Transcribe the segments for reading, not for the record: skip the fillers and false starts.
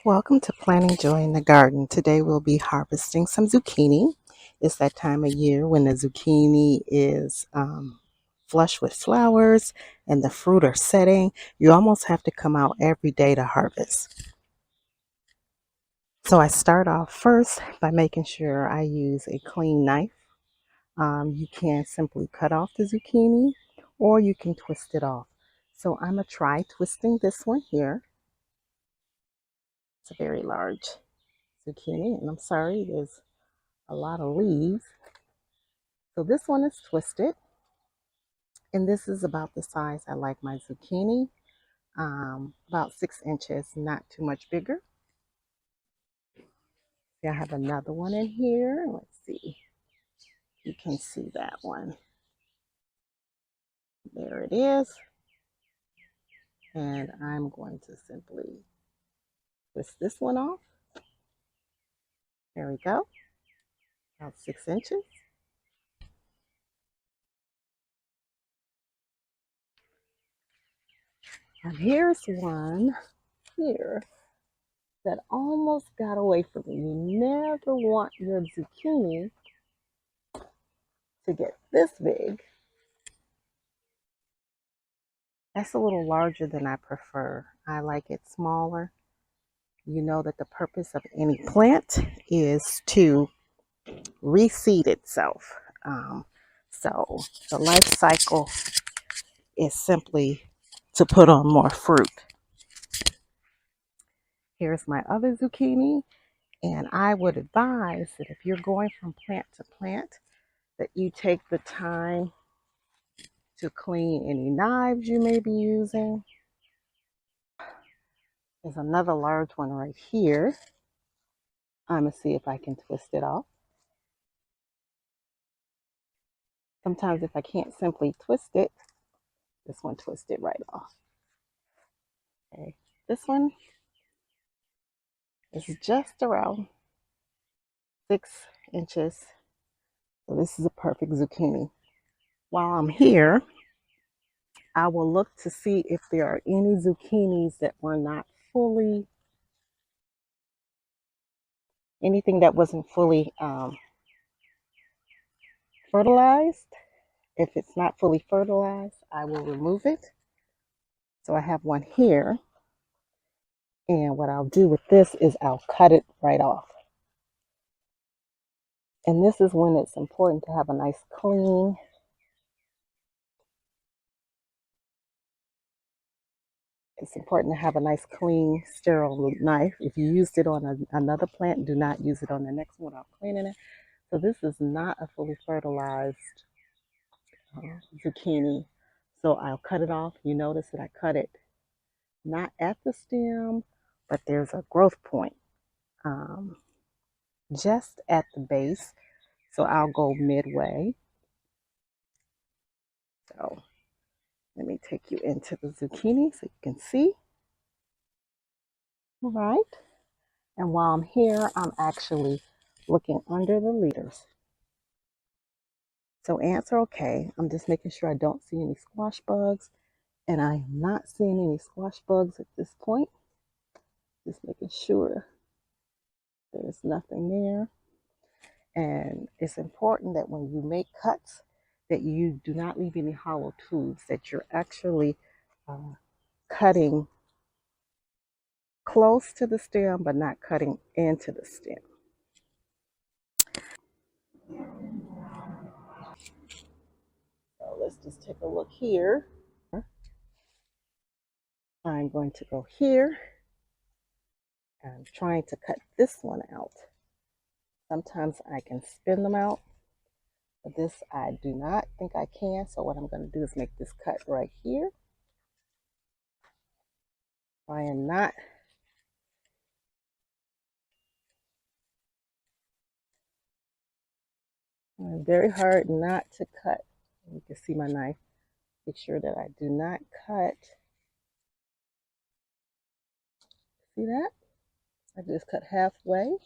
Welcome to Planting Joy in the Garden. Today we'll be harvesting some zucchini. It's that time of year when the zucchini is flush with flowers and the fruit are setting. You almost have to come out every day to harvest. So I start off first by making sure I use a clean knife. You can simply cut off the zucchini or you can twist it off. So I'm going to try twisting this one here. It's a very large zucchini, and I'm sorry, there's a lot of leaves. So this one is twisted, and this is about the size I like my zucchini, about 6 inches, not too much bigger. I have another one in here. Let's see. You can see that one. There it is. And I'm going to simply twist this one off. There we go. About 6 inches. And here's one here that almost got away from me. You never want your zucchini to get this big. That's a little larger than I prefer. I like it smaller. You know that the purpose of any plant is to reseed itself. So the life cycle is simply to put on more fruit. Here's my other zucchini, and I would advise that if you're going from plant to plant, that you take the time to clean any knives you may be using. There's another large one right here. I'm going to see if I can twist it off. Sometimes if I can't simply twist it, this one twisted right off. Okay, this one is just around 6 inches. So this is a perfect zucchini. While I'm here, I will look to see if there are any zucchinis that were not fully, anything that wasn't fully fertilized. If it's not fully fertilized, I will remove it. So I have one here. And what I'll do with this is I'll cut it right off. And this is when it's important to have a nice clean, sterile knife. If you used it on another plant, do not use it on the next one without cleaning it. So this is not a fully fertilized zucchini. So I'll cut it off. You notice that I cut it not at the stem, but there's a growth point just at the base. So I'll go midway. So let me take you into the zucchini so you can see. All right. And while I'm here, I'm actually looking under the leaders. So ants are okay. I'm just making sure I don't see any squash bugs. And I'm not seeing any squash bugs at this point. Just making sure there's nothing there. And it's important that when you make cuts, that you do not leave any hollow tubes, that you're actually cutting close to the stem, but not cutting into the stem. So let's just take a look here. I'm going to go here. I'm trying to cut this one out. Sometimes I can spin them out, but this I do not think I can. So what I'm going to do is make this cut right here. I am not very hard not to cut. You can see my knife. Make sure that I do not cut. See that? I just cut halfway,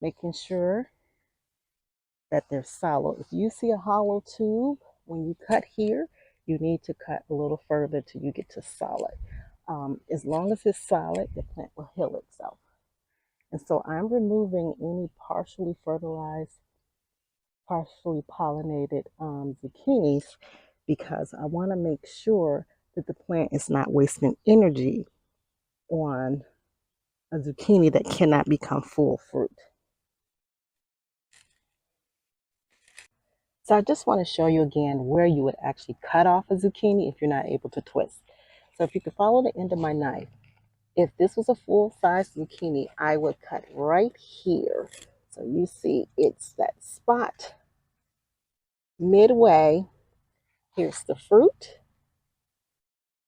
making sure that they're solid. If you see a hollow tube, when you cut here, you need to cut a little further till you get to solid. As long as it's solid, the plant will heal itself. And so I'm removing any partially fertilized, partially pollinated zucchinis because I want to make sure that the plant is not wasting energy on a zucchini that cannot become full fruit. So I just want to show you again where you would actually cut off a zucchini if you're not able to twist. So if you could follow the end of my knife, if this was a full-size zucchini, I would cut right here. So you see it's that spot midway. Here's the fruit.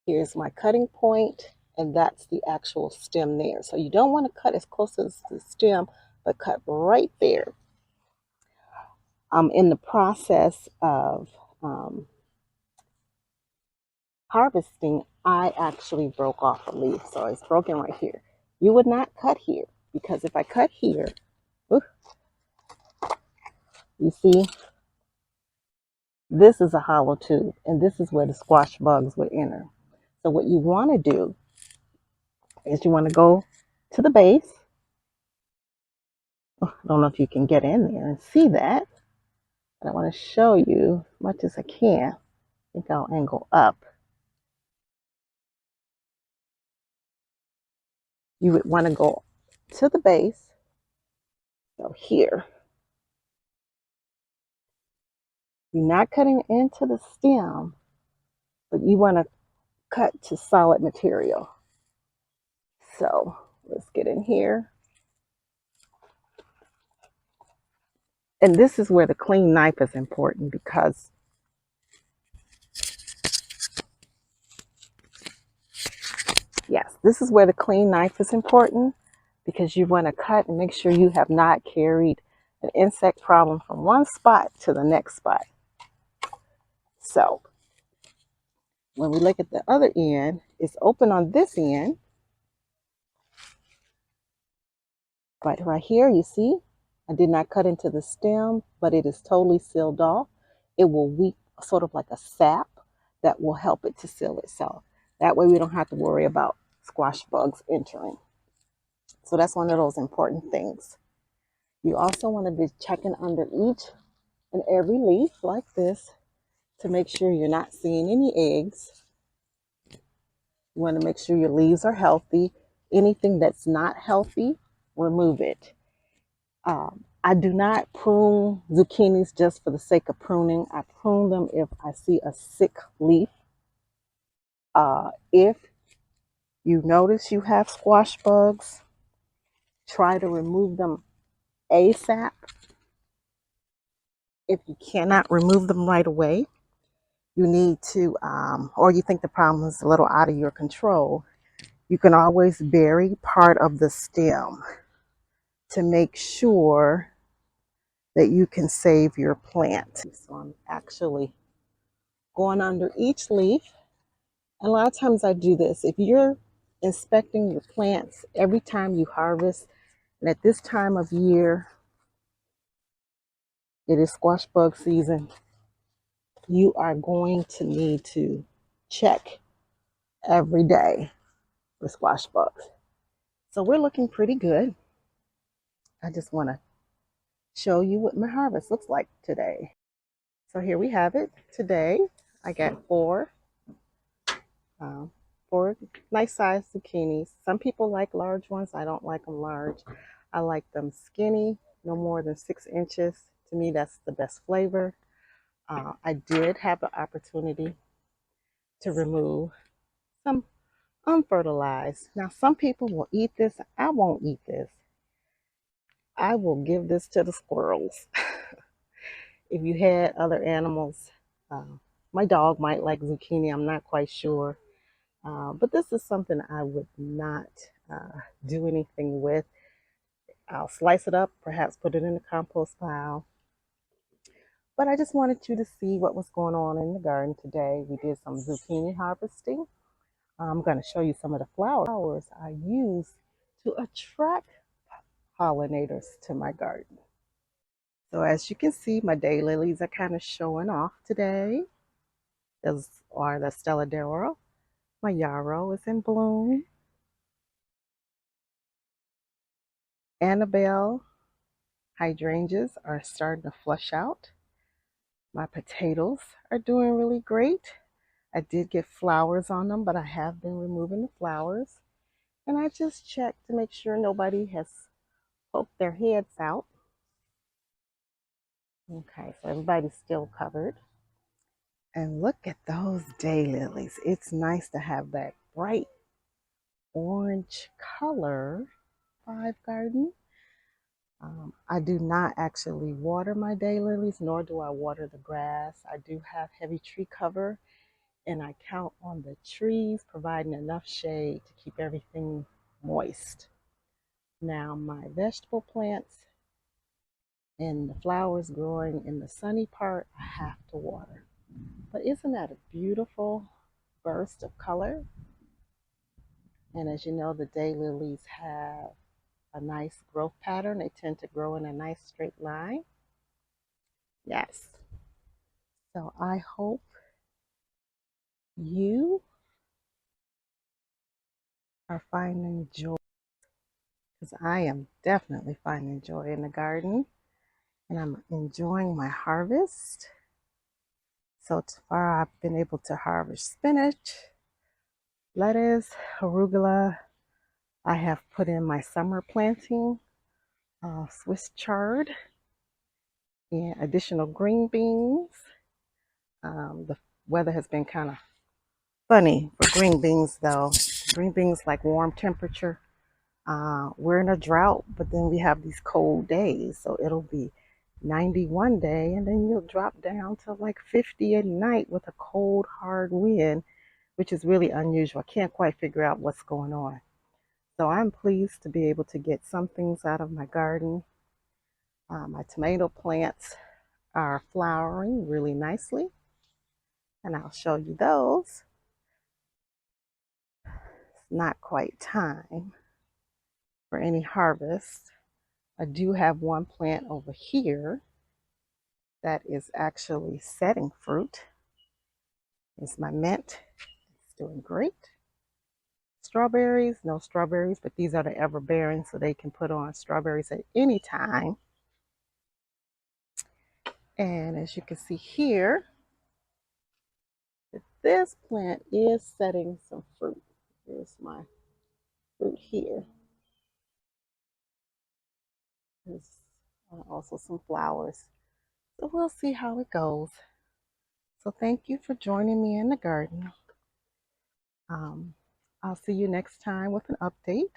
Here's my cutting point, and that's the actual stem there. So you don't want to cut as close as the stem, but cut right there. In the process of harvesting, I actually broke off a leaf. So it's broken right here. You would not cut here because if I cut here, you see, this is a hollow tube and this is where the squash bugs would enter. So what you want to do is you want to go to the base. I don't know if you can get in there and see that, but I want to show you as much as I can. I think I'll angle up. You would want to go to the base. So here, you're not cutting into the stem, but you want to cut to solid material. So let's get in here. And this is where the clean knife is important because yes, this is where the clean knife is important because you want to cut and make sure you have not carried an insect problem from one spot to the next spot. So when we look at the other end, it's open on this end. But right here, you see, I did not cut into the stem, but it is totally sealed off. It will weep sort of like a sap that will help it to seal itself. That way we don't have to worry about squash bugs entering. So that's one of those important things. You also want to be checking under each and every leaf like this to make sure you're not seeing any eggs. You want to make sure your leaves are healthy. Anything that's not healthy, remove it. I do not prune zucchinis just for the sake of pruning. I prune them if I see a sick leaf. If you notice you have squash bugs, try to remove them ASAP. If you cannot remove them right away, you need to, or you think the problem is a little out of your control, you can always bury part of the stem to make sure that you can save your plant. So I'm actually going under each leaf. A lot of times I do this. If you're inspecting your plants every time you harvest, and at this time of year, it is squash bug season, you are going to need to check every day for squash bugs. So we're looking pretty good. I just want to show you what my harvest looks like today. So here we have it today. I got um, four nice sized zucchinis. Some people like large ones. I don't like them large. I like them skinny, no more than 6 inches. To me, that's the best flavor. I did have the opportunity to remove some unfertilized. Now, some people will eat this. I won't eat this. I will give this to the squirrels. If you had other animals, uh, my dog might like zucchini. I'm not quite sure. But this is something I would not do anything with. I'll slice it up, perhaps put it in the compost pile. But I just wanted you to see what was going on in the garden today. We did some zucchini harvesting. I'm going to show you some of the flowers I use to attract pollinators to my garden. So as you can see, my daylilies are kind of showing off today. Those are the Stella d'Oro. My yarrow is in bloom. Annabelle hydrangeas are starting to flush out. My potatoes are doing really great. I did get flowers on them, but I have been removing the flowers. And I just checked to make sure nobody has poked their heads out. Okay, so everybody's still covered. And look at those daylilies. It's nice to have that bright orange color. Five Garden. I do not actually water my daylilies, nor do I water the grass. I do have heavy tree cover, and I count on the trees providing enough shade to keep everything moist. Now, my vegetable plants and the flowers growing in the sunny part, I have to water. But isn't that a beautiful burst of color? And as you know, the daylilies have a nice growth pattern. They tend to grow in a nice straight line. Yes. So I hope you are finding joy, because I am definitely finding joy in the garden, and I'm enjoying my harvest. So far, I've been able to harvest spinach, lettuce, arugula. I have put in my summer planting, Swiss chard, and additional green beans. The weather has been kind of funny for green beans, though. Green beans like warm temperature. We're in a drought, but then we have these cold days. So it'll be 90 one day, and then you'll drop down to like 50 at night with a cold, hard wind, which is really unusual. I can't quite figure out what's going on. So I'm pleased to be able to get some things out of my garden. My tomato plants are flowering really nicely, and I'll show you those. It's not quite time for any harvest. I do have one plant over here that is actually setting fruit. It's my mint. It's doing great. Strawberries, no strawberries, but these are the ever-bearing, so they can put on strawberries at any time. And as you can see here, this plant is setting some fruit. Here's my fruit here. There's also some flowers. So we'll see how it goes. So thank you for joining me in the garden. Um, I'll see you next time with an update.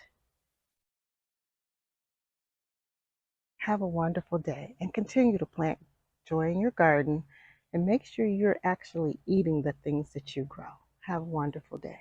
Have a wonderful day and continue to plant joy in your garden, and make sure you're actually eating the things that you grow. Have a wonderful day.